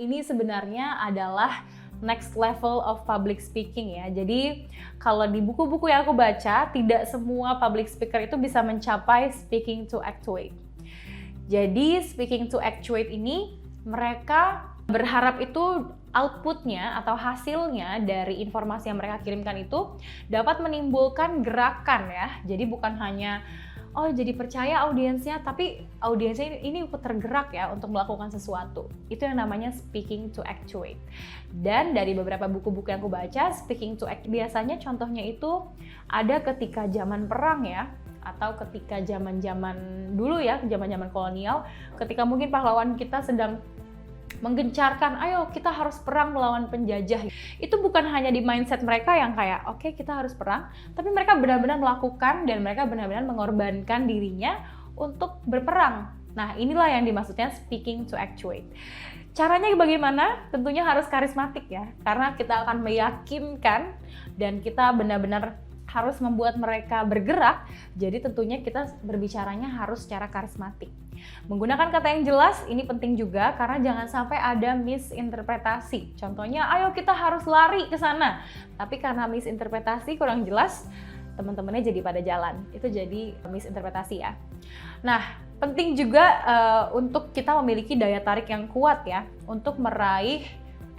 ini sebenarnya adalah next level of public speaking ya. Jadi kalau di buku-buku yang aku baca, tidak semua public speaker itu bisa mencapai speaking to actuate. Jadi speaking to actuate ini mereka berharap itu outputnya atau hasilnya dari informasi yang mereka kirimkan itu dapat menimbulkan gerakan ya. Jadi bukan hanya jadi percaya audiensnya, tapi audiensnya ini ikut tergerak ya untuk melakukan sesuatu. Itu yang namanya speaking to actuate. Dan dari beberapa buku-buku yang aku baca, speaking to act biasanya contohnya itu ada ketika zaman perang ya, atau ketika zaman-zaman dulu ya, zaman-zaman kolonial, ketika mungkin pahlawan kita sedang menggencarkan, ayo kita harus perang melawan penjajah. Itu bukan hanya di mindset mereka yang kayak, oke, kita harus perang, tapi mereka benar-benar melakukan dan mereka benar-benar mengorbankan dirinya untuk berperang. Nah, inilah yang dimaksudnya speaking to actuate. Caranya bagaimana? Tentunya harus karismatik ya, karena kita akan meyakinkan dan kita benar-benar harus membuat mereka bergerak, jadi tentunya kita berbicaranya harus secara karismatik. Menggunakan kata yang jelas ini penting juga karena jangan sampai ada misinterpretasi. Contohnya, ayo kita harus lari ke sana. Tapi karena misinterpretasi kurang jelas, teman-temannya jadi pada jalan. Itu jadi misinterpretasi ya. Nah, penting juga untuk kita memiliki daya tarik yang kuat ya untuk meraih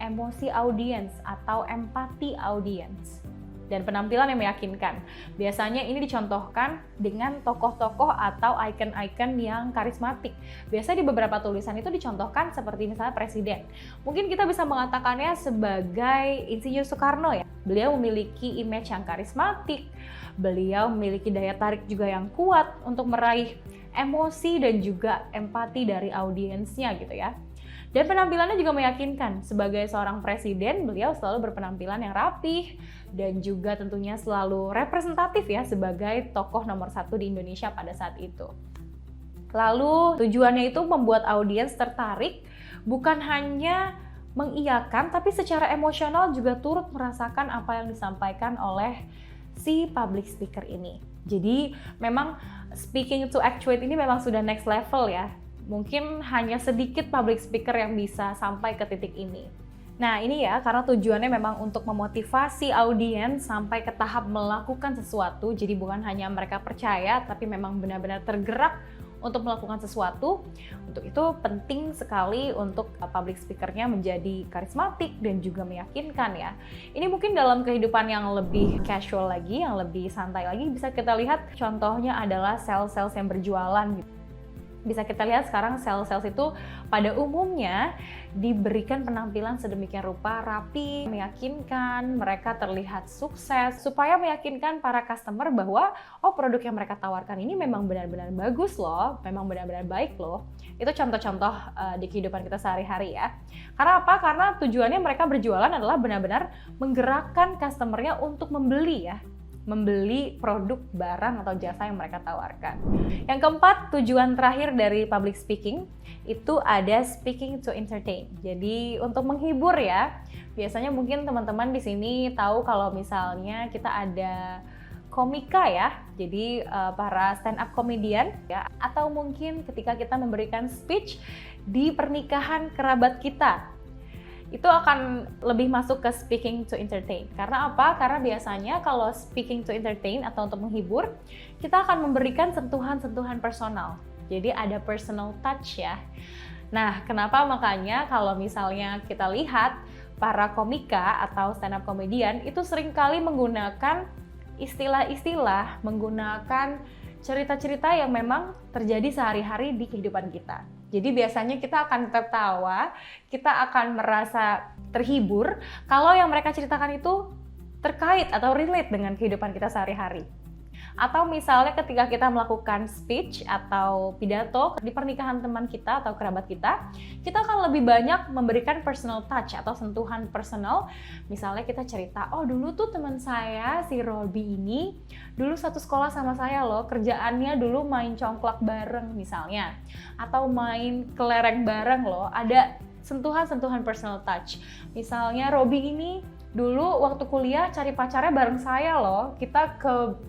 emosi audiens atau empati audiens. Dan penampilan yang meyakinkan. Biasanya ini dicontohkan dengan tokoh-tokoh atau icon-icon yang karismatik. Biasanya di beberapa tulisan itu dicontohkan seperti misalnya presiden. Mungkin kita bisa mengatakannya sebagai Insinyur Soekarno ya. Beliau memiliki image yang karismatik, beliau memiliki daya tarik juga yang kuat untuk meraih emosi dan juga empati dari audiensnya gitu ya. Dan penampilannya juga meyakinkan. Sebagai seorang presiden, beliau selalu berpenampilan yang rapih dan juga tentunya selalu representatif ya sebagai tokoh nomor 1 di Indonesia pada saat itu. Lalu tujuannya itu membuat audiens tertarik, bukan hanya mengiyakan, tapi secara emosional juga turut merasakan apa yang disampaikan oleh si public speaker ini. Jadi memang speaking to actuate ini memang sudah next level ya. Mungkin hanya sedikit public speaker yang bisa sampai ke titik ini. Nah ini ya, karena tujuannya memang untuk memotivasi audiens sampai ke tahap melakukan sesuatu. Jadi bukan hanya mereka percaya, tapi memang benar-benar tergerak untuk melakukan sesuatu. Untuk itu penting sekali untuk public speakernya menjadi karismatik dan juga meyakinkan ya. Ini mungkin dalam kehidupan yang lebih casual lagi, yang lebih santai lagi, bisa kita lihat contohnya adalah sales-sales yang berjualan gitu. Bisa kita lihat sekarang sales-sales itu pada umumnya diberikan penampilan sedemikian rupa, rapi, meyakinkan, mereka terlihat sukses, supaya meyakinkan para customer bahwa produk yang mereka tawarkan ini memang benar-benar bagus loh, memang benar-benar baik loh. Itu contoh-contoh di kehidupan kita sehari-hari ya. Karena apa? Karena tujuannya mereka berjualan adalah benar-benar menggerakkan customernya untuk membeli ya. Membeli produk, barang, atau jasa yang mereka tawarkan. Yang keempat, tujuan terakhir dari public speaking itu ada speaking to entertain. Jadi untuk menghibur ya. Biasanya mungkin teman-teman di sini tahu kalau misalnya kita ada komika ya. Jadi para stand up comedian ya, atau mungkin ketika kita memberikan speech di pernikahan kerabat kita. Itu akan lebih masuk ke speaking to entertain. Karena apa? Karena biasanya kalau speaking to entertain atau untuk menghibur, kita akan memberikan sentuhan-sentuhan personal. Jadi ada personal touch ya. Nah, kenapa makanya kalau misalnya kita lihat para komika atau stand up comedian itu seringkali menggunakan istilah-istilah, menggunakan cerita-cerita yang memang terjadi sehari-hari di kehidupan kita. Jadi biasanya kita akan tertawa, kita akan merasa terhibur kalau yang mereka ceritakan itu terkait atau relate dengan kehidupan kita sehari-hari. Atau misalnya ketika kita melakukan speech atau pidato di pernikahan teman kita atau kerabat kita akan lebih banyak memberikan personal touch atau sentuhan personal. Misalnya kita cerita, dulu tuh teman saya si Robi ini dulu satu sekolah sama saya loh, kerjaannya dulu main congklak bareng misalnya, atau main kelereng bareng loh, ada sentuhan-sentuhan personal touch. Misalnya Robi ini dulu waktu kuliah cari pacarnya bareng saya loh,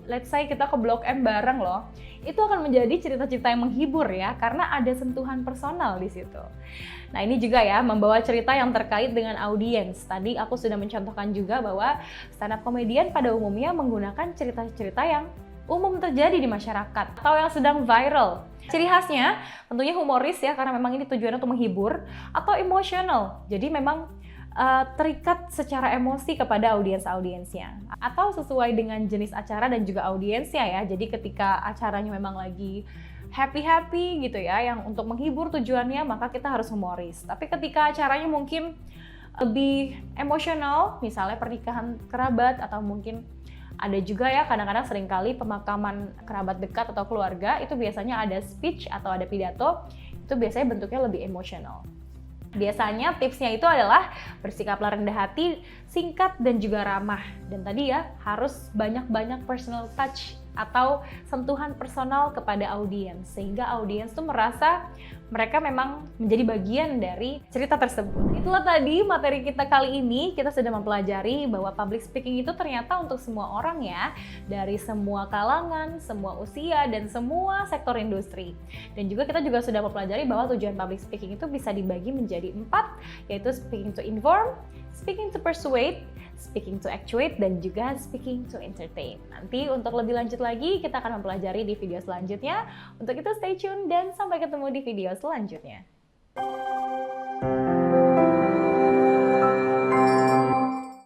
let's say kita ke Blok M bareng loh, itu akan menjadi cerita-cerita yang menghibur ya, karena ada sentuhan personal di situ. Nah ini juga ya, membawa cerita yang terkait dengan audiens. Tadi aku sudah mencontohkan juga bahwa stand up comedian pada umumnya menggunakan cerita-cerita yang umum terjadi di masyarakat atau yang sedang viral. Ciri khasnya tentunya humoris ya, karena memang ini tujuannya untuk menghibur, atau emosional. Jadi memang terikat secara emosi kepada audiensnya, atau sesuai dengan jenis acara dan juga audiensnya ya. Jadi ketika acaranya memang lagi happy gitu ya, yang untuk menghibur tujuannya, maka kita harus humoris. Tapi ketika acaranya mungkin lebih emosional, misalnya pernikahan kerabat, atau mungkin ada juga ya kadang-kadang seringkali pemakaman kerabat dekat atau keluarga, itu biasanya ada speech atau ada pidato, itu biasanya bentuknya lebih emosional. Biasanya tipsnya itu adalah bersikaplah rendah hati, singkat dan juga ramah. Dan tadi ya, harus banyak-banyak personal touch atau sentuhan personal kepada audiens, sehingga audiens tuh merasa mereka memang menjadi bagian dari cerita tersebut. Itulah tadi materi kita kali ini. Kita sudah mempelajari bahwa public speaking itu ternyata untuk semua orang ya, dari semua kalangan, semua usia, dan semua sektor industri. Dan juga kita juga sudah mempelajari bahwa tujuan public speaking itu bisa dibagi menjadi 4, yaitu speaking to inform, speaking to persuade, speaking to actuate, dan juga speaking to entertain. Nanti untuk lebih lanjut lagi kita akan mempelajari di video selanjutnya. Untuk itu stay tune dan sampai ketemu di video selanjutnya.